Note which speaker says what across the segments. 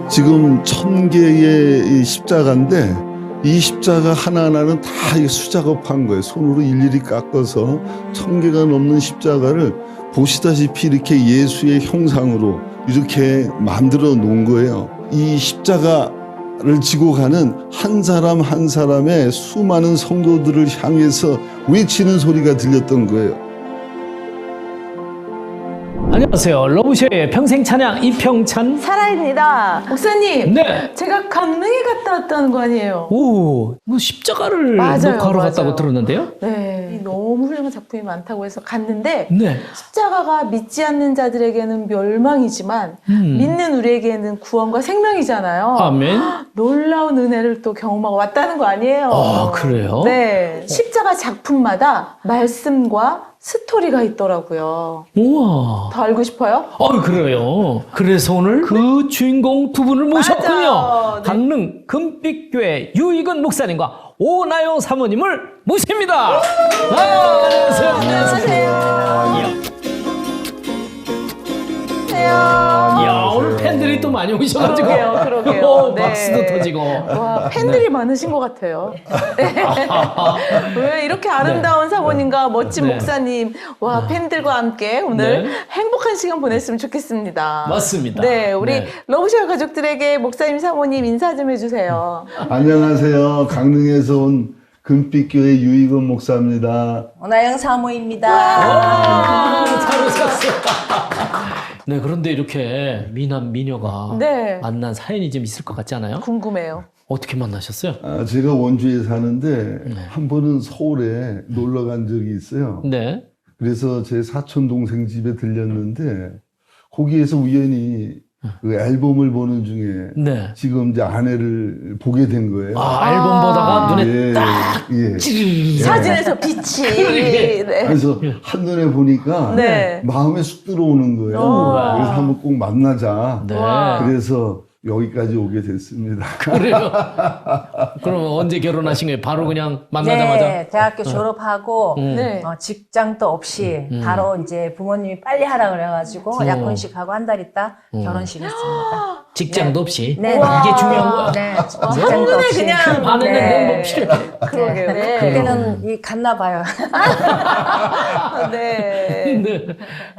Speaker 1: 지금 1000개의 십자가인데 이 십자가 하나하나는 다 수작업한 거예요. 손으로 일일이 깎아서 1000개가 넘는 십자가를 보시다시피 이렇게 예수의 형상으로 이렇게 만들어 놓은 거예요. 이 십자가를 지고 가는 한 사람 한 사람의 수많은 성도들을 향해서 외치는 소리가 들렸던 거예요.
Speaker 2: 안녕하세요. 러브쇼의 평생 찬양 이평찬
Speaker 3: 사라입니다. 목사님,
Speaker 2: 네.
Speaker 3: 제가 강릉에 갔다 왔다는 거 아니에요?
Speaker 2: 오, 뭐 십자가를
Speaker 3: 맞아요,
Speaker 2: 녹화하러 갔다고
Speaker 3: 맞아요.
Speaker 2: 들었는데요?
Speaker 3: 네, 너무 훌륭한 작품이 많다고 해서 갔는데
Speaker 2: 네.
Speaker 3: 십자가가 믿지 않는 자들에게는 멸망이지만 믿는 우리에게는 구원과 생명이잖아요.
Speaker 2: 아멘.
Speaker 3: 놀라운 은혜를 또 경험하고 왔다는 거 아니에요?
Speaker 2: 아, 그래요?
Speaker 3: 네, 십자가 작품마다 말씀과 스토리가 있더라고요.
Speaker 2: 우와.
Speaker 3: 더 알고 싶어요?
Speaker 2: 그래요. 그래서 오늘 그 주인공 두 분을 모셨군요.
Speaker 3: 맞아요. 네.
Speaker 2: 강릉 금빛교회 유익은 목사님과 오나영 사모님을 모십니다. 안녕하세요.
Speaker 3: 안녕하세요.
Speaker 2: 이야, 오늘 팬들이 또 많이 오셔가지고.
Speaker 3: 그러게요. 네.
Speaker 2: 박수도 터지고.
Speaker 3: 와, 팬들이 많으신 것 같아요. 네. 왜 이렇게 아름다운 사모님과 멋진
Speaker 2: 네.
Speaker 3: 목사님, 와, 팬들과 함께 오늘
Speaker 2: 네.
Speaker 3: 행복한 시간 보냈으면 좋겠습니다.
Speaker 2: 맞습니다.
Speaker 3: 네, 우리
Speaker 2: 네.
Speaker 3: 러브쇼 가족들에게 목사님, 사모님 인사 좀 해주세요.
Speaker 1: 안녕하세요. 강릉에서 온 금빛교회 유익은 목사입니다.
Speaker 4: 오나영 사모입니다.
Speaker 2: 잘 오셨어요. 네, 그런데 이렇게 미남 미녀가
Speaker 3: 네.
Speaker 2: 만난 사연이 좀 있을 것 같지 않아요?
Speaker 3: 궁금해요.
Speaker 2: 어떻게 만나셨어요?
Speaker 1: 제가 원주에 사는데 한 번은 서울에 놀러 간 적이 있어요.
Speaker 2: 네.
Speaker 1: 그래서 제 사촌 동생 집에 들렸는데 거기에서 우연히 그 앨범을 보는 중에
Speaker 2: 네.
Speaker 1: 지금 이제 아내를 보게 된 거예요.
Speaker 2: 앨범 보다가 눈에
Speaker 1: 예, 예.
Speaker 2: 찌르르.
Speaker 3: 사진에서 빛이. 네.
Speaker 1: 그래서 한눈에 보니까
Speaker 3: 네.
Speaker 1: 마음에 쑥 들어오는 거예요.
Speaker 2: 우와.
Speaker 1: 그래서 한번 꼭 만나자.
Speaker 2: 네.
Speaker 3: 와.
Speaker 1: 그래서 여기까지 오게 됐습니다.
Speaker 2: 그래요? 그럼 언제 결혼하신 거예요? 바로 그냥 만나자마자?
Speaker 4: 네, 대학교 졸업하고
Speaker 3: 네.
Speaker 4: 직장도 없이 바로 이제 부모님이 빨리 하라 그래가지고 약혼식하고 한 달 있다 결혼식 했습니다.
Speaker 2: 직장도 없이?
Speaker 4: 네.
Speaker 2: 이게 중요한 거야?
Speaker 4: 네, 직장도
Speaker 3: 한눈에
Speaker 4: 없이.
Speaker 3: 그냥
Speaker 2: 반에는
Speaker 4: 네.
Speaker 2: 뭐 필요해.
Speaker 3: 그러게요. 네.
Speaker 4: 그때는 이 갔나 봐요.
Speaker 3: 네.
Speaker 2: 네.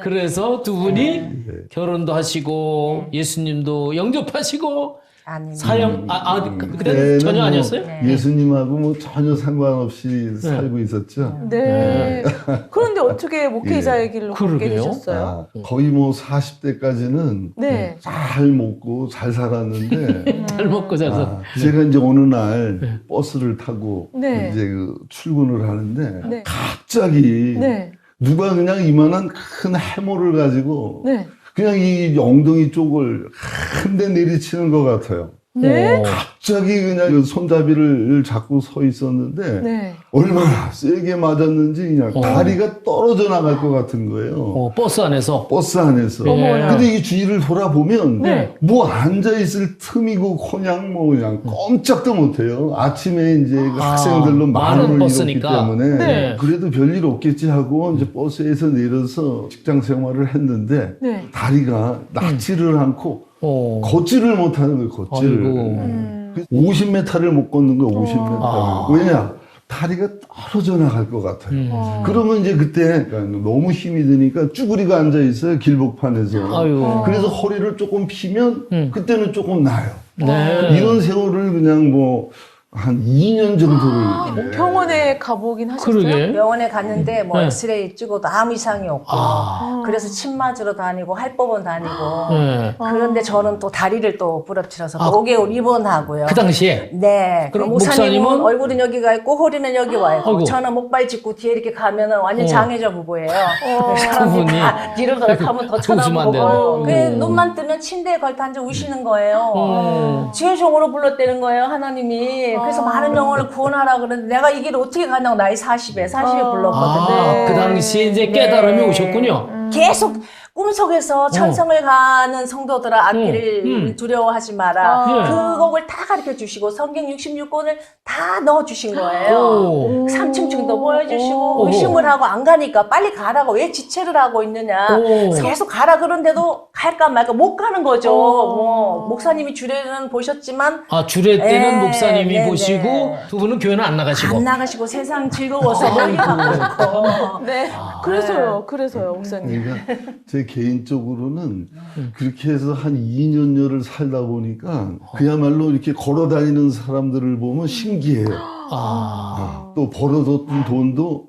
Speaker 2: 그래서 두 분이 결혼도 하시고 예수님도 영접하시고
Speaker 4: 아닙니다.
Speaker 2: 사형 그때는
Speaker 1: 그때는
Speaker 2: 전혀
Speaker 1: 뭐
Speaker 2: 아니었어요?
Speaker 1: 예수님하고 뭐 전혀 상관없이 살고 있었죠.
Speaker 3: 네. 그런데 어떻게 목회자의 길로 걷게
Speaker 2: 그러게요.
Speaker 3: 되셨어요?
Speaker 1: 거의 뭐 40대까지는
Speaker 3: 네.
Speaker 1: 잘 먹고 잘 살았는데
Speaker 2: 잘 먹고 잘 살.
Speaker 1: 제가 이제 어느 날 버스를 타고
Speaker 3: 네.
Speaker 1: 이제 그 출근을 하는데
Speaker 3: 네.
Speaker 1: 갑자기
Speaker 3: 네.
Speaker 1: 누가 그냥 이만한 큰 해모를 가지고
Speaker 3: 네.
Speaker 1: 그냥 이 엉덩이 쪽을 한 대 내리치는 것 같아요.
Speaker 3: 네.
Speaker 1: 갑자기 그냥 그 손잡이를 잡고 서 있었는데
Speaker 3: 네.
Speaker 1: 얼마나 세게 맞았는지 그냥 다리가 떨어져 나갈 것 같은 거예요.
Speaker 2: 버스 안에서.
Speaker 1: 버스 안에서.
Speaker 2: 어머나.
Speaker 1: 근데 이 주위를 돌아보면
Speaker 3: 네.
Speaker 1: 뭐 앉아있을 틈이고 그냥 뭐 그냥 꼼짝도 못해요. 아침에 이제 그 학생들로
Speaker 2: 많은
Speaker 1: 많은 일이 없기
Speaker 2: 버스니까.
Speaker 1: 때문에
Speaker 2: 네.
Speaker 1: 그래도 별일 없겠지 하고 이제 버스에서 내려서 직장 생활을 했는데
Speaker 3: 네.
Speaker 1: 다리가 낫지를 않고
Speaker 2: 어.
Speaker 1: 걷지를 못하는 거예요. 걷지를.
Speaker 2: 아이고.
Speaker 1: 50m를 못 걷는 거예요. 50m.
Speaker 2: 아.
Speaker 1: 왜냐? 다리가 떨어져 나갈 것 같아요.
Speaker 3: 어.
Speaker 1: 그러면 이제 그때 너무 힘이 드니까 쭈그리가 앉아 있어요. 길복판에서.
Speaker 2: 아유.
Speaker 1: 그래서 허리를 조금 피면 그때는 조금 나아요.
Speaker 2: 네.
Speaker 1: 이런 세월을 그냥 뭐 한 2년 정도를.
Speaker 3: 병원에 가보긴 하셨어요?
Speaker 2: 그러게.
Speaker 4: 병원에 갔는데 뭐
Speaker 2: 네.
Speaker 4: 엑스레이 찍어도 아무 이상이 없고
Speaker 2: 아.
Speaker 4: 그래서 침 맞으러 다니고 할법원 다니고
Speaker 2: 네.
Speaker 4: 그런데 저는 또 다리를 또 부러뜨려서 5개월 입원하고요.
Speaker 2: 그 당시에.
Speaker 4: 네.
Speaker 2: 그럼
Speaker 4: 그럼 목사님은
Speaker 2: 목사님은?
Speaker 4: 얼굴은 여기가 있고 허리는 여기 와 있고
Speaker 2: 아이고.
Speaker 4: 저는 목발 짚고 뒤에 이렇게 가면은 완전 장애자 부부예요.
Speaker 2: 그분이.
Speaker 4: 사람들이 다 뒤를 가면 더
Speaker 2: 웃으면 안 돼요.
Speaker 4: 쳐다보고 그
Speaker 2: 음.
Speaker 4: 눈만 뜨면 침대에 걸터 앉아 우시는 거예요. 주의 종으로 불렀다는 거예요 하나님이. 그래서 많은 영혼을 구원하라 그러는데 내가 이 길을 어떻게 가냐고 나이 40에 불렀거든요.
Speaker 2: 그 당시에 이제 깨달음이 오셨군요.
Speaker 4: 계속 꿈속에서 천성을 가는 성도들아 앞길을 두려워하지 마라. 그 곡을 다 가르쳐 주시고 성경 66권을 다 넣어 주신 거예요.
Speaker 2: 오.
Speaker 4: 삼층층도 보여주시고
Speaker 2: 오.
Speaker 4: 의심을 하고 안 가니까 빨리 가라고 왜 지체를 하고 있느냐.
Speaker 2: 오.
Speaker 4: 계속 가라 그런데도 갈까 말까 못 가는 거죠. 뭐 목사님이 주례는 보셨지만
Speaker 2: 아, 주례 때는
Speaker 4: 네,
Speaker 2: 목사님이
Speaker 4: 네,
Speaker 2: 보시고
Speaker 4: 네.
Speaker 2: 두 분은 교회는 안 나가시고.
Speaker 4: 안 나가시고 세상 즐거워서 멀리 가고
Speaker 3: 네. 그래서요, 목사님.
Speaker 1: 그러니까 제 개인적으로는 그렇게 해서 한 2년여를 살다 보니까 그야말로 이렇게 걸어 다니는 사람들을 보면 신기해요. 또 벌어뒀던 돈도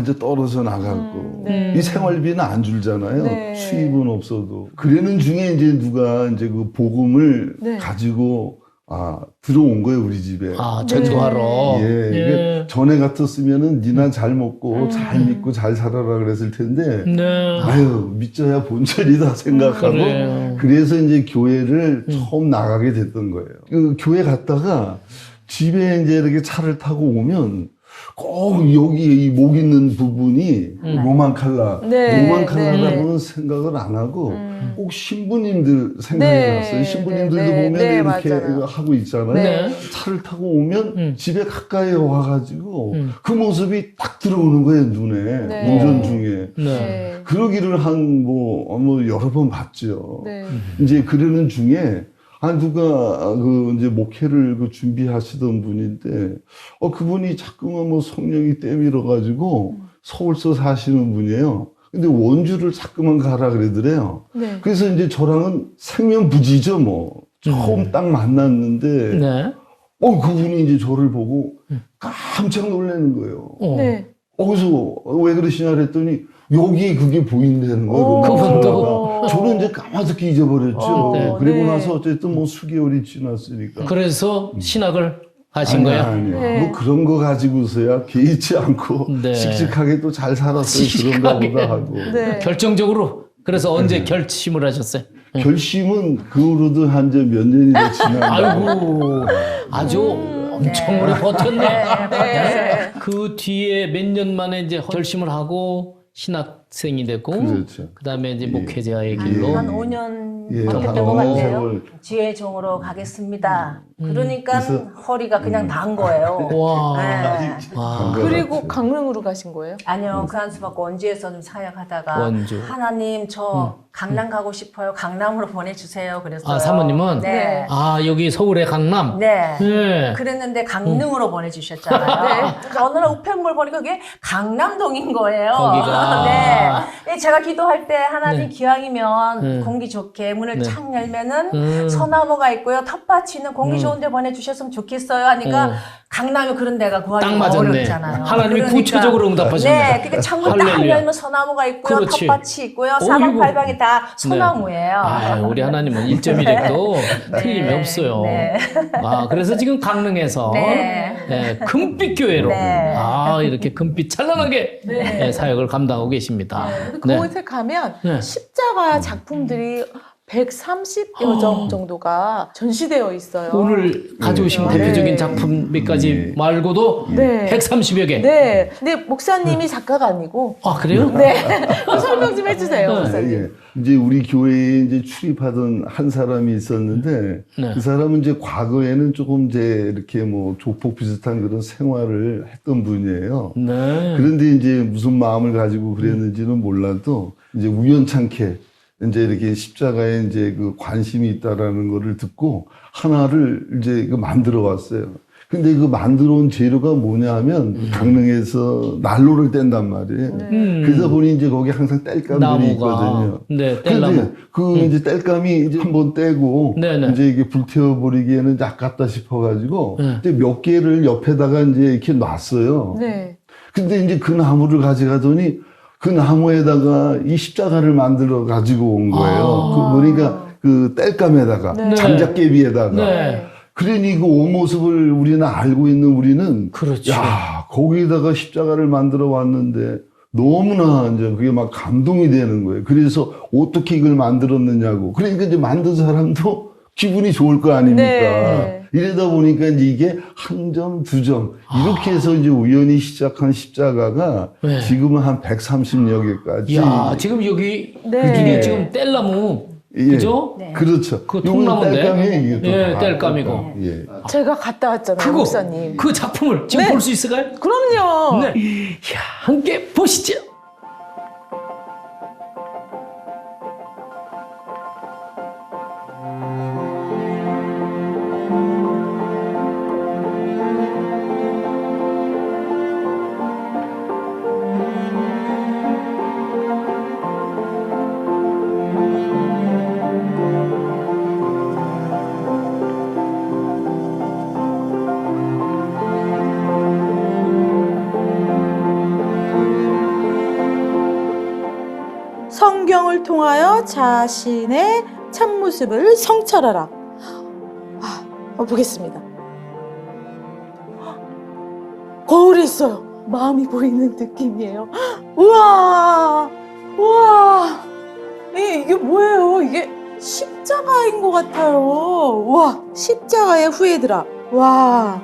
Speaker 1: 이제 떨어져 나가고
Speaker 3: 네.
Speaker 1: 이 생활비는 안 줄잖아요.
Speaker 3: 네.
Speaker 1: 수입은 없어도 그러는 중에 이제 누가 이제 그 복음을
Speaker 3: 네.
Speaker 1: 가지고 들어온 거예요 우리 집에.
Speaker 2: 아, 전도하러.
Speaker 1: 예, 이게 전에 같았으면은 니나 잘 먹고 잘 믿고 잘 살아라 그랬을 텐데
Speaker 2: 네.
Speaker 1: 아유 믿져야 본전이다 생각하고
Speaker 2: 그래요.
Speaker 1: 그래서 이제 교회를 처음 나가게 됐던 거예요. 그 교회 갔다가 집에 이제 이렇게 차를 타고 오면 꼭 여기 이 목 있는 부분이 로만 칼라,
Speaker 3: 네,
Speaker 1: 로만 칼라라고는
Speaker 3: 네.
Speaker 1: 생각을 안 하고 꼭 신부님들 생각이
Speaker 3: 네,
Speaker 1: 났어요. 신부님들도
Speaker 3: 네, 네,
Speaker 1: 보면
Speaker 3: 네,
Speaker 1: 이렇게
Speaker 3: 맞아요.
Speaker 1: 하고 있잖아요.
Speaker 2: 네.
Speaker 1: 차를 타고 오면 집에 가까이 와가지고 그 모습이 딱 들어오는 거예요 눈에
Speaker 3: 네.
Speaker 1: 운전 중에.
Speaker 2: 네.
Speaker 3: 네.
Speaker 1: 그러기를 한 뭐 여러 번 봤죠.
Speaker 3: 네.
Speaker 1: 이제 그러는 중에 누가 그 이제 목회를 그 준비하시던 분인데 그분이 자꾸만 뭐 성령이 때밀어 가지고 서울서 사시는 분이에요. 근데 원주를 자꾸만 가라 그러더래요.
Speaker 3: 네.
Speaker 1: 그래서 이제 저랑은 생면부지죠 뭐. 처음 딱 만났는데
Speaker 2: 네.
Speaker 1: 그분이 이제 저를 보고 깜짝 놀라는 거예요.
Speaker 3: 네.
Speaker 1: 그래서 왜 그러시냐 그랬더니 여기 그게 보인다는 거예요.
Speaker 3: 오.
Speaker 2: 그분도.
Speaker 1: 저는 이제 까마득히 잊어버렸죠.
Speaker 2: 네.
Speaker 1: 그리고
Speaker 3: 네.
Speaker 1: 나서 어쨌든 뭐 수개월이 지났으니까.
Speaker 2: 그래서 신학을 하신 거예요?
Speaker 1: 아니요.
Speaker 3: 네.
Speaker 1: 뭐 그런 거 가지고서야 개의치 않고
Speaker 2: 네.
Speaker 1: 씩씩하게 또 잘 살았어요. 그런가 보다 하고.
Speaker 3: 네.
Speaker 2: 결정적으로 그래서 언제 결심을 하셨어요?
Speaker 1: 결심은 그 후로도 한 이제 몇 년이 더 지난
Speaker 2: 아이고, 아주 엄청 오래 버텼네.
Speaker 3: 네.
Speaker 2: 그 뒤에 몇 년 만에 이제 결심을 하고 신학생이 됐고,
Speaker 1: 그렇죠.
Speaker 2: 그다음에 이제 목회자의 길로.
Speaker 4: 한 5년
Speaker 1: 예,
Speaker 4: 버텼던
Speaker 1: 한
Speaker 4: 것
Speaker 1: 5년
Speaker 4: 같아요.
Speaker 1: 세월.
Speaker 4: 지혜종으로 가겠습니다. 그러니까
Speaker 1: 그래서-
Speaker 4: 허리가 그냥 단 거예요.
Speaker 2: 와.
Speaker 4: 네.
Speaker 2: 와.
Speaker 3: 그리고 강릉으로 가신 거예요?
Speaker 4: 아니요, 그 한수 받고 원주에서 좀 사역하다가
Speaker 2: 원주.
Speaker 4: 하나님 저 강남 가고 싶어요. 강남으로 보내주세요. 그랬어요.
Speaker 2: 아, 사모님은?
Speaker 4: 네.
Speaker 2: 아, 여기 서울의 강남?
Speaker 4: 네.
Speaker 2: 네.
Speaker 4: 그랬는데 강릉으로 보내주셨잖아요. 그래서 어느 날 우편물 보니까 그게 강남동인 거예요.
Speaker 2: 거기가.
Speaker 4: 네. 제가 기도할 때 하나님
Speaker 2: 네.
Speaker 4: 기왕이면
Speaker 2: 네.
Speaker 4: 공기 좋게 문을
Speaker 2: 네.
Speaker 4: 착 열면은 소나무가 있고요. 텃밭이 있는 공기 좋은 데 보내주셨으면 좋겠어요. 하니까 강남에 그런 데가
Speaker 2: 딱
Speaker 4: 구하기가
Speaker 2: 맞았네.
Speaker 4: 어렵잖아요.
Speaker 2: 하나님이
Speaker 4: 그러니까.
Speaker 2: 구체적으로 응답하셨네.
Speaker 4: 네, 그러니까 창문 딱
Speaker 2: 할렐루야.
Speaker 4: 열면 소나무가 있고요.
Speaker 2: 그렇지.
Speaker 4: 텃밭이 있고요.
Speaker 2: 어이구.
Speaker 4: 사방팔방이 다 소나무예요.
Speaker 2: 아, 우리 하나님은 1.1핵도 틀림이 없어요.
Speaker 4: 네.
Speaker 2: 아, 그래서 지금 강릉에서
Speaker 4: 네.
Speaker 2: 네, 금빛교회로
Speaker 4: 네.
Speaker 2: 이렇게 금빛 찬란하게 네, 사역을 감당하고 계십니다.
Speaker 3: 근데 그곳에 가면
Speaker 2: 네.
Speaker 3: 십자가 작품들이 130여 점 정도가 전시되어 있어요.
Speaker 2: 오늘 가져오신
Speaker 3: 네.
Speaker 2: 대표적인 작품 몇 가지 말고도
Speaker 3: 네.
Speaker 2: 130여 개.
Speaker 3: 네. 근데 목사님이 작가가 아니고.
Speaker 2: 아, 그래요?
Speaker 3: 네. 설명 좀 해주세요,
Speaker 2: 네.
Speaker 3: 목사님.
Speaker 1: 예. 이제 우리 교회에 이제 출입하던 한 사람이 있었는데
Speaker 2: 네.
Speaker 1: 그 사람은 이제 과거에는 조금 이제 이렇게 뭐 조폭 비슷한 그런 생활을 했던 분이에요.
Speaker 2: 네.
Speaker 1: 그런데 이제 무슨 마음을 가지고 그랬는지는 몰라도 이제 우연찮게 이제 이렇게 십자가에 이제 그 관심이 있다라는 거를 듣고 하나를 이제 그 만들어 왔어요. 근데 그 만들어 온 재료가 뭐냐 하면 강릉에서 난로를 뗀단 말이에요. 그러다 보니 이제 거기 항상 땔감들이
Speaker 2: 나무가.
Speaker 1: 있거든요.
Speaker 2: 네,
Speaker 1: 근데
Speaker 2: 뗄나무.
Speaker 1: 그 이제 땔감이 이제 한번 떼고
Speaker 2: 네네.
Speaker 1: 이제 이게 불태워버리기에는 이제 아깝다 싶어가지고
Speaker 2: 네.
Speaker 1: 이제 몇 개를 옆에다가 이제 이렇게 놨어요.
Speaker 3: 네.
Speaker 1: 근데 이제 그 나무를 가져가더니 그 나무에다가 이 십자가를 만들어 가지고 온 거예요. 그러니까 그 땔감에다가
Speaker 3: 네.
Speaker 1: 장작개비에다가.
Speaker 2: 네.
Speaker 1: 그러니 그 온 모습을 우리는 알고 있는 우리는
Speaker 2: 그렇죠.
Speaker 1: 야 거기에다가 십자가를 만들어 왔는데 너무나 이제 그게 막 감동이 되는 거예요. 그래서 어떻게 이걸 만들었느냐고. 그러니까 이제 만든 사람도 기분이 좋을 거 아닙니까?
Speaker 3: 네.
Speaker 1: 이러다 보니까 이제 이게 한 점, 두 점 이렇게 해서 이제 우연히 시작한 십자가가
Speaker 2: 네.
Speaker 1: 지금은 한 130여 개까지.
Speaker 2: 야, 지금 여기
Speaker 3: 네.
Speaker 2: 그 중에 지금 뗄나무
Speaker 1: 예.
Speaker 2: 그죠?
Speaker 4: 네.
Speaker 1: 그렇죠.
Speaker 2: 그
Speaker 1: 요거는
Speaker 2: 통나무인데?
Speaker 1: 뗄감이에요, 이게 또.
Speaker 2: 예, 뗄감이고.
Speaker 1: 예.
Speaker 3: 제가 갔다 왔잖아요,
Speaker 2: 그거
Speaker 3: 목사님.
Speaker 2: 그 작품을 지금
Speaker 3: 네.
Speaker 2: 볼 수 있을까요?
Speaker 3: 그럼요.
Speaker 2: 네. 야, 함께 보시죠.
Speaker 3: 성경을 통하여 자신의 참모습을 성찰하라. 보겠습니다. 거울이 있어요. 마음이 보이는 느낌이에요. 우와, 우와. 이게 뭐예요? 이게 십자가인 것 같아요. 우와, 십자가의 후예들아. 와,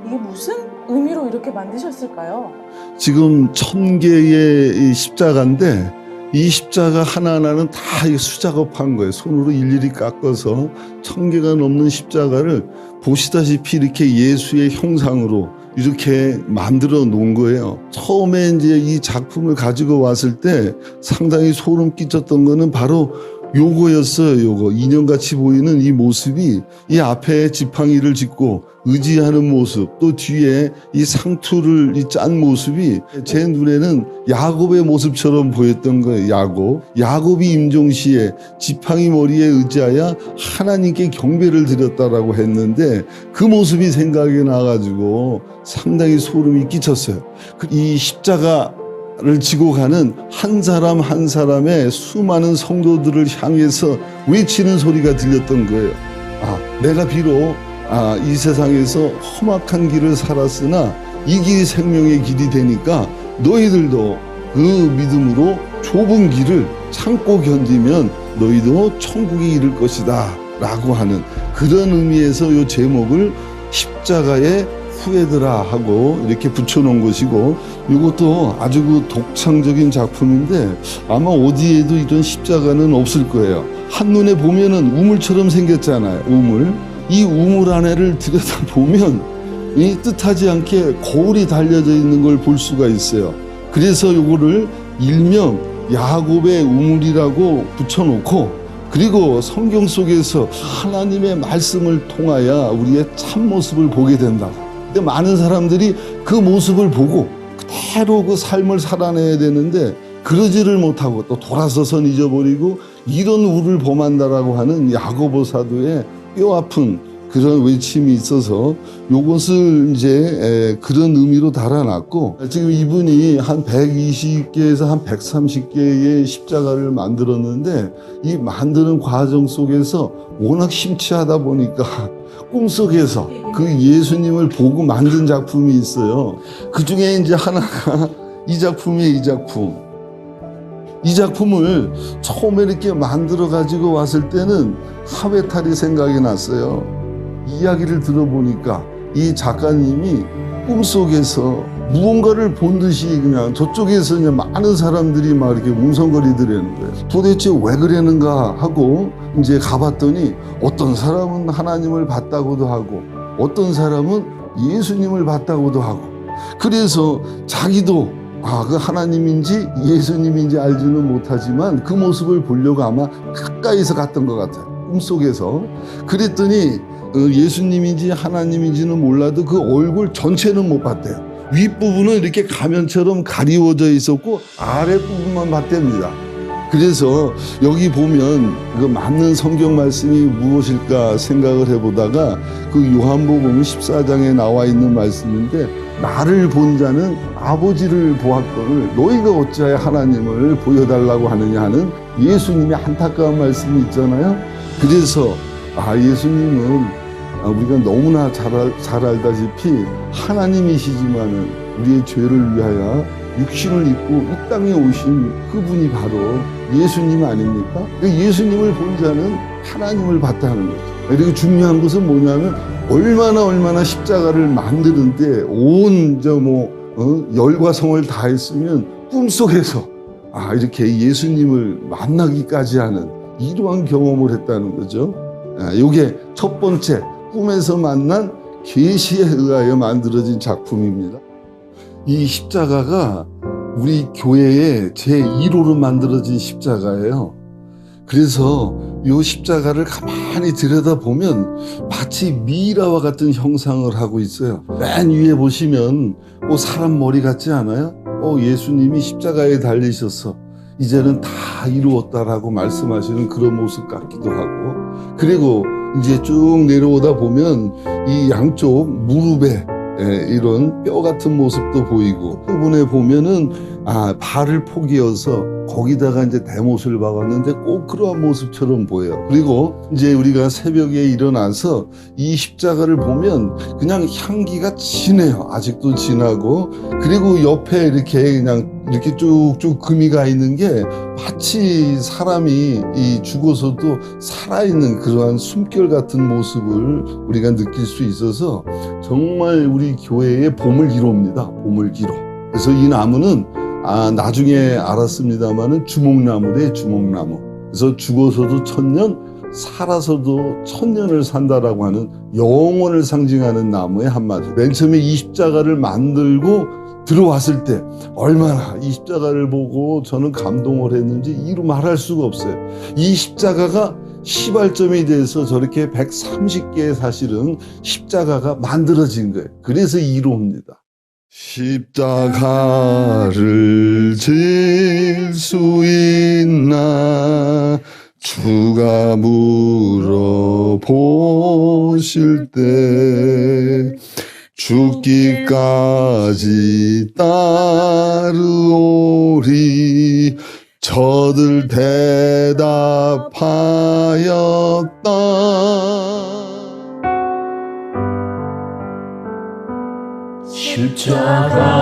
Speaker 3: 이게 무슨 의미로 이렇게 만드셨을까요?
Speaker 1: 지금 1000개의 이 십자가인데 이 십자가 하나하나는 다 수작업한 거예요. 손으로 일일이 깎아서 1000개가 넘는 십자가를 보시다시피 이렇게 예수의 형상으로 이렇게 만들어 놓은 거예요. 처음에 이제 이 작품을 가지고 왔을 때 상당히 소름 끼쳤던 거는 바로 요거였어요. 요거 인형같이 보이는 이 모습이 이 앞에 지팡이를 짚고 의지하는 모습, 또 뒤에 이 상투를 짠 모습이 제 눈에는 야곱의 모습처럼 보였던 거예요. 야곱이 임종시에 지팡이 머리에 의지하여 하나님께 경배를 드렸다라고 했는데 그 모습이 생각이 나가지고 상당히 소름이 끼쳤어요. 이 십자가를 지고 가는 한 사람 한 사람의 수많은 성도들을 향해서 외치는 소리가 들렸던 거예요. 내가 비록 이 세상에서 험악한 길을 살았으나 이 길이 생명의 길이 되니까 너희들도 그 믿음으로 좁은 길을 참고 견디면 너희도 천국에 이를 것이다 라고 하는 그런 의미에서 이 제목을 십자가의 후예들아 하고 이렇게 붙여놓은 것이고, 이것도 아주 그 독창적인 작품인데 아마 어디에도 이런 십자가는 없을 거예요. 한눈에 보면은 우물처럼 생겼잖아요. 우물. 이 우물 안에를 들여다보면 이 뜻하지 않게 거울이 달려져 있는 걸 볼 수가 있어요. 그래서 이거를 일명 야곱의 우물이라고 붙여놓고, 그리고 성경 속에서 하나님의 말씀을 통하여 우리의 참모습을 보게 된다. 근데 많은 사람들이 그 모습을 보고 그대로 그 삶을 살아내야 되는데 그러지를 못하고 또 돌아서선 잊어버리고 이런 우를 범한다라고 하는 야고보 사도의 뼈아픈 그런 외침이 있어서 요것을 이제 그런 의미로 달아놨고, 지금 이분이 한 120개에서 한 130개의 십자가를 만들었는데 이 만드는 과정 속에서 워낙 심취하다 보니까 꿈속에서 그 예수님을 보고 만든 작품이 있어요. 그 중에 이제 하나가 이 작품이에요. 이 작품을 처음에 이렇게 만들어 가지고 왔을 때는 하회탈이 생각이 났어요. 이야기를 들어보니까 이 작가님이 꿈속에서 무언가를 본 듯이 그냥 저쪽에서 그냥 많은 사람들이 막 이렇게 웅성거리더라는 거예요. 도대체 왜 그러는가 하고 이제 가봤더니 어떤 사람은 하나님을 봤다고도 하고 어떤 사람은 예수님을 봤다고도 하고, 그래서 자기도 그 하나님인지 예수님인지 알지는 못하지만 그 모습을 보려고 아마 가까이서 갔던 것 같아요. 꿈속에서. 그랬더니 예수님인지 하나님인지는 몰라도 그 얼굴 전체는 못 봤대요. 윗부분은 이렇게 가면처럼 가리워져 있었고 아랫부분만 봤답니다. 그래서 여기 보면 그 맞는 성경 말씀이 무엇일까 생각을 해보다가 그 요한복음 14장에 나와 있는 말씀인데, 나를 본 자는 아버지를 보았거늘 너희가 어찌하여 하나님을 보여달라고 하느냐 하는 예수님의 안타까운 말씀이 있잖아요. 그래서 예수님은 우리가 너무나 잘 알다시피 하나님이시지만은 우리의 죄를 위하여 육신을 입고 이 땅에 오신 그분이 바로 예수님 아닙니까? 그 예수님을 본 자는 하나님을 봤다 하는 거죠. 그리고 중요한 것은 뭐냐면 얼마나 십자가를 만드는데 온 열과 성을 다했으면 꿈속에서 이렇게 예수님을 만나기까지 하는 이러한 경험을 했다는 거죠. 이게 첫 번째 꿈에서 만난 계시에 의하여 만들어진 작품입니다. 이 십자가가 우리 교회의 제1호로 만들어진 십자가예요. 그래서 이 십자가를 가만히 들여다보면 마치 미라와 같은 형상을 하고 있어요. 맨 위에 보시면 사람 머리 같지 않아요? 예수님이 십자가에 달리셔서 이제는 다 이루었다라고 말씀하시는 그런 모습 같기도 하고, 그리고 이제 쭉 내려오다 보면 이 양쪽 무릎에 이런 뼈 같은 모습도 보이고, 부분에 보면은 발을 포개어서 거기다가 이제 대못을 박았는데 꼭 그러한 모습처럼 보여요. 그리고 이제 우리가 새벽에 일어나서 이 십자가를 보면 그냥 향기가 진해요. 아직도 진하고, 그리고 옆에 이렇게 쭉쭉 금이 가 있는 게 마치 사람이 죽어서도 살아있는 그러한 숨결 같은 모습을 우리가 느낄 수 있어서 정말 우리 교회의 보물기로입니다. 보물기로. 그래서 이 나무는 나중에 알았습니다만은 주목나무래, 주목나무. 그래서 죽어서도 1000년, 살아서도 1000년을 산다라고 하는 영원을 상징하는 나무의 한마디. 맨 처음에 이 십자가를 만들고 들어왔을 때 얼마나 이 십자가를 보고 저는 감동을 했는지 이루 말할 수가 없어요. 이 십자가가 시발점이 돼서 저렇게 130개의 사실은 십자가가 만들어진 거예요. 그래서 1호입니다. 십자가를 질 수 있나 주가 물어보실 때 죽기까지 따르오리 저들 대답하였다.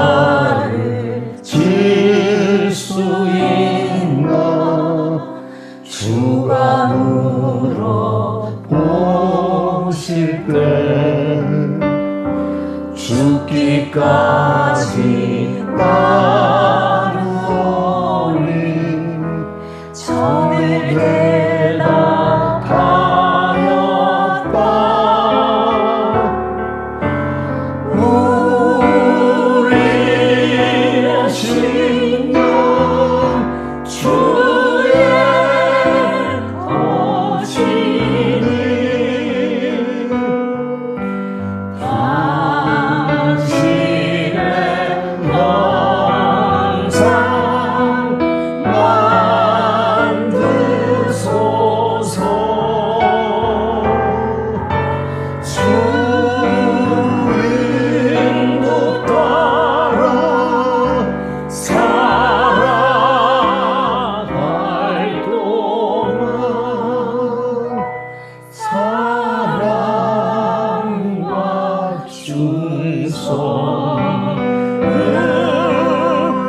Speaker 2: 십자가를 질 수 있나 주가 물어보실 때 죽기까지 따르오리 저들 대답하였다. 우리의 신령 주의 거시니 당신의 영상 만드소서. 주 인도 따라 살아갈 동안 사랑과 충성을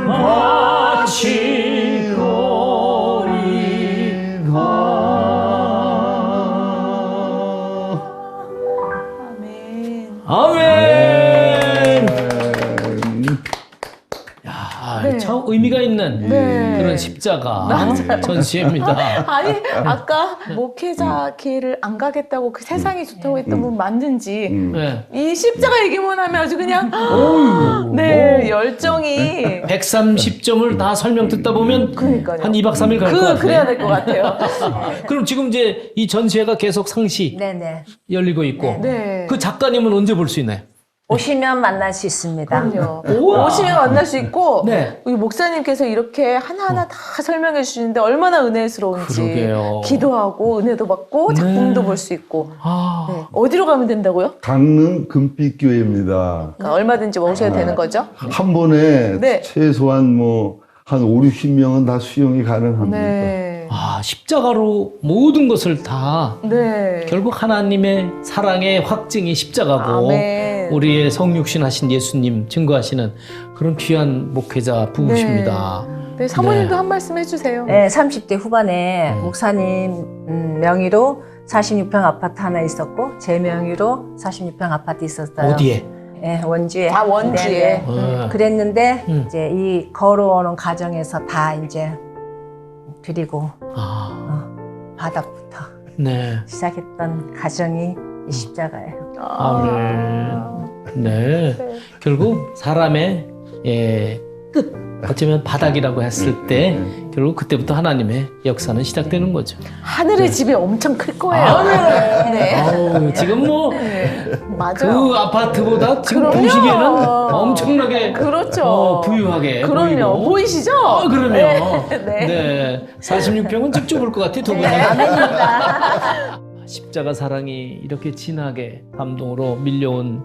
Speaker 2: 바치오리다.
Speaker 3: 아멘.
Speaker 2: 아멘. 야,
Speaker 3: 네.
Speaker 2: 참 의미가 있는
Speaker 3: 네.
Speaker 2: 그런 십자가 전시회입니다.
Speaker 3: 아니 아까 목회자 길을 안 가겠다고 그 세상이 좋다고 했던 분 맞는지
Speaker 2: 네.
Speaker 3: 이 십자가 얘기만 하면 아주 그냥 네 열정이
Speaker 2: 130점을 다 설명 듣다 보면
Speaker 3: 그러니까요.
Speaker 2: 한 2박 3일 갈 것 같아요.
Speaker 3: 그래야 될 것 같아요.
Speaker 2: 그럼 지금 이제 이 전시회가 계속 상시
Speaker 4: 네네.
Speaker 2: 열리고 있고
Speaker 3: 네.
Speaker 2: 그 작가님은 언제 볼 수 있나요?
Speaker 4: 오시면 만날 수 있습니다.
Speaker 3: 그럼요.
Speaker 2: 우와.
Speaker 3: 오시면 만날 수 있고
Speaker 2: 네.
Speaker 3: 우리 목사님께서 이렇게 하나하나 다 설명해 주시는데 얼마나 은혜스러운지
Speaker 2: 그러게요.
Speaker 3: 기도하고 은혜도 받고 작품도 볼 수 있고
Speaker 2: 아,
Speaker 3: 네. 어디로 가면 된다고요?
Speaker 1: 강릉 금빛교회입니다.
Speaker 3: 그러니까 얼마든지 오셔야 되는 거죠?
Speaker 1: 한 번에
Speaker 3: 네.
Speaker 1: 최소한 한 5, 60명은 다 수용이 가능합니다.
Speaker 3: 네.
Speaker 2: 아, 십자가로 모든 것을 다
Speaker 3: 네.
Speaker 2: 결국 하나님의 사랑의 확증이 십자가고
Speaker 3: 아멘. 네.
Speaker 2: 우리의 성육신 하신 예수님 증거하시는 그런 귀한 목회자 부부십니다.
Speaker 3: 네, 사모님도
Speaker 2: 네.
Speaker 3: 한 말씀 해주세요.
Speaker 4: 네, 30대 후반에 목사님 명의로 46평 아파트 하나 있었고 제 명의로 46평 아파트 있었어요.
Speaker 2: 어디에?
Speaker 4: 네, 원주에.
Speaker 3: 아, 원주에.
Speaker 4: 네, 네. 그랬는데
Speaker 2: 음.
Speaker 4: 이제 이 걸어오는 과정에서 다 이제 드리고
Speaker 2: 아,
Speaker 4: 바닥부터
Speaker 2: 네.
Speaker 4: 시작했던 가정이 이 십자가예요.
Speaker 2: 아멘. 네.
Speaker 3: 네.
Speaker 2: 결국 사람의 끝, 어쩌면 바닥이라고 했을 때 결국 그때부터 하나님의 역사는 시작되는 거죠.
Speaker 3: 하늘의 집이 엄청 클 거예요.
Speaker 2: 아,
Speaker 3: 네.
Speaker 2: 아우, 지금 뭐
Speaker 3: 맞아요.
Speaker 2: 그 아파트보다 지금
Speaker 3: 그럼요.
Speaker 2: 보시기에는 엄청나게
Speaker 3: 그렇죠.
Speaker 2: 부유하게
Speaker 3: 그럼요.
Speaker 2: 보이고.
Speaker 3: 보이시죠?
Speaker 2: 그럼요.
Speaker 3: 네.
Speaker 2: 네.
Speaker 3: 네.
Speaker 2: 46평은 좀 좁을 것 같아, 두 분이. 십자가 사랑이 이렇게 진하게 감동으로 밀려온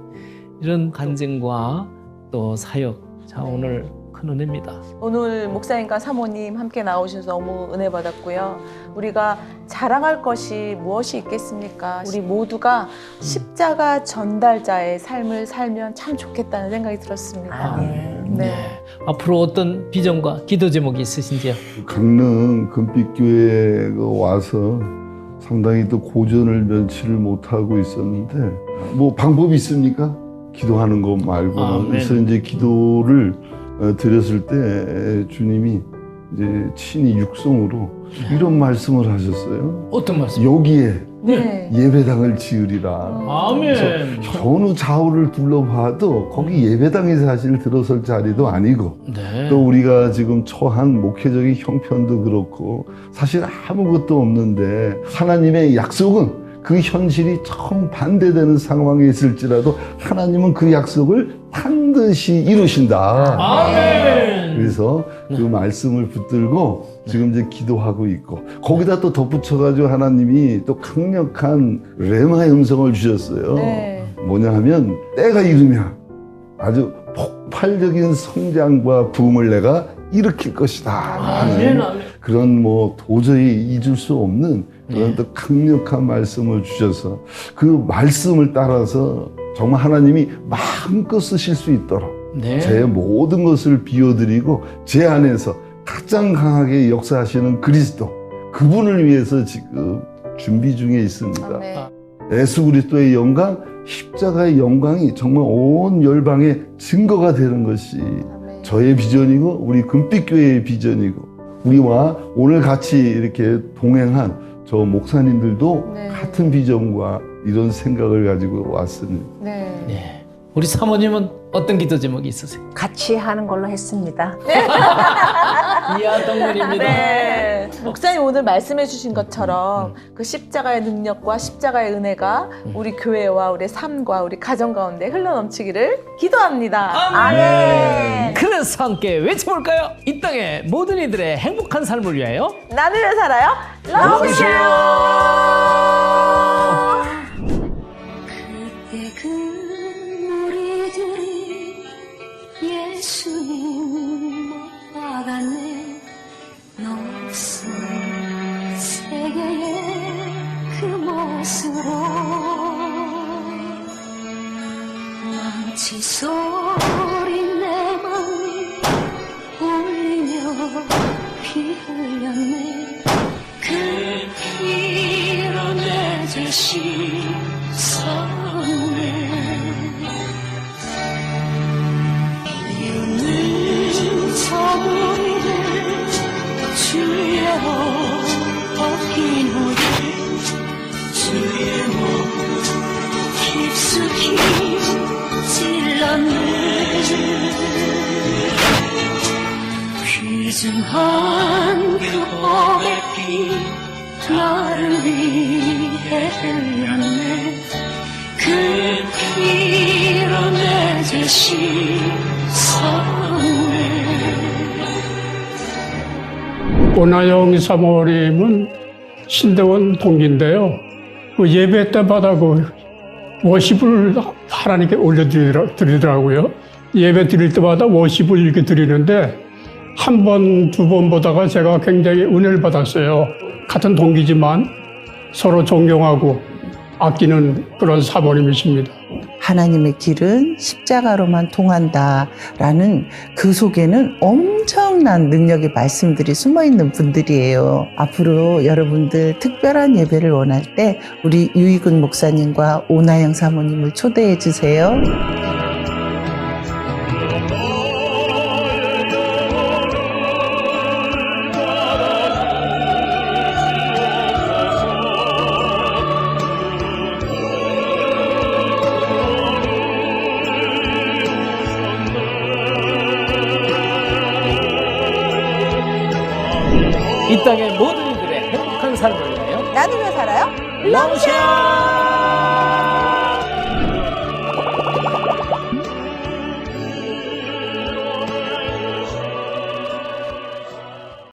Speaker 2: 이런 간증과 또 사역. 자, 오늘 큰 은혜입니다.
Speaker 3: 오늘 목사님과 사모님 함께 나오셔서 너무 은혜 받았고요. 우리가 자랑할 것이 무엇이 있겠습니까? 우리 모두가 십자가 전달자의 삶을 살면 참 좋겠다는 생각이 들었습니다.
Speaker 4: 아멘.
Speaker 3: 네.
Speaker 2: 앞으로 어떤 비전과 기도 제목이 있으신지요?
Speaker 1: 강릉 금빛교회에 와서 상당히 또 고전을 면치를 못하고 있었는데 뭐 방법이 있습니까? 기도하는 것 말고는.
Speaker 2: 아멘.
Speaker 1: 그래서 이제 기도를 드렸을 때 주님이 이제 친히 육성으로 이런 말씀을 하셨어요.
Speaker 2: 어떤 말씀?
Speaker 1: 여기에
Speaker 3: 네.
Speaker 1: 예배당을 지으리라.
Speaker 2: 아멘.
Speaker 1: 어느 좌우를 둘러봐도 거기 예배당이 사실 들어설 자리도 아니고
Speaker 2: 네.
Speaker 1: 또 우리가 지금 처한 목회적인 형편도 그렇고 사실 아무것도 없는데 하나님의 약속은 그 현실이 정반대되는 상황에 있을지라도 하나님은 그 약속을 반드시 이루신다.
Speaker 2: 아멘.
Speaker 1: 그래서 그 말씀을 붙들고 지금 이제 기도하고 있고 거기다 또 덧붙여가지고 하나님이 또 강력한 레마의 음성을 주셨어요.
Speaker 3: 네.
Speaker 1: 뭐냐 하면 때가 이르면 아주 폭발적인 성장과 부흥을 내가 일으킬 것이다
Speaker 2: 아멘.
Speaker 1: 하는 그런 뭐 도저히 잊을 수 없는 그런 또 강력한 말씀을 주셔서 그 말씀을 따라서 정말 하나님이 마음껏 쓰실 수 있도록
Speaker 2: 네.
Speaker 1: 제 모든 것을 비워드리고 제 안에서 가장 강하게 역사하시는 그리스도 그분을 위해서 지금 준비 중에 있습니다.
Speaker 3: 아멘.
Speaker 1: 예수 그리스도의 영광, 십자가의 영광이 정말 온 열방의 증거가 되는 것이
Speaker 3: 아멘.
Speaker 1: 저의 비전이고 우리 금빛교회의 비전이고 우리와 오늘 같이 이렇게 동행한 저 목사님들도
Speaker 3: 네.
Speaker 1: 같은 비전과 이런 생각을 가지고 왔습니다.
Speaker 3: 네.
Speaker 2: 네. 우리 사모님은 어떤 기도 제목이 있으세요?
Speaker 4: 같이 하는 걸로 했습니다.
Speaker 2: 이하 동문입니다.
Speaker 3: 네. 목사님 오늘 말씀해 주신 것처럼 그 십자가의 능력과 십자가의 은혜가 우리 교회와 우리 삶과 우리 가정 가운데 흘러넘치기를 기도합니다.
Speaker 4: 아멘.
Speaker 2: 그래서 함께 외쳐볼까요? 이 땅의 모든 이들의 행복한 삶을 위하여
Speaker 3: 나를 위해 살아요. 러브쇼!
Speaker 5: 그때 그 우리들이 예수님 못 박았네 녹슨 세계의 그 모습으로 망치 소리 내 맘이 울리며 피 흘렸네 그 피로 내 죄시 섰네 이유는 저 무리를 주여 벗기노니 주의 몸 깊숙이 찔렀네 귀중한 그 복의 피 나를 위해 흘렸네 그 피로 내 죄시 섰네
Speaker 6: 오나영 사모님은 신대원 동기인데요. 그 예배 때마다 그 워십을 하나님께 올려드리더라고요. 예배 드릴 때마다 워십을 이렇게 드리는데 한 번, 두 번 보다가 제가 굉장히 은혜를 받았어요. 같은 동기지만 서로 존경하고 아끼는 그런 사모님이십니다.
Speaker 7: 하나님의 길은 십자가로만 통한다라는 그 속에는 엄청난 능력의 말씀들이 숨어 있는 분들이에요. 앞으로 여러분들 특별한 예배를 원할 때 우리 유희근 목사님과 오나영 사모님을 초대해 주세요.
Speaker 2: 이 땅의 모든 이들의 행복한 삶을 위하여
Speaker 3: 나누며 살아요?
Speaker 2: 럼샤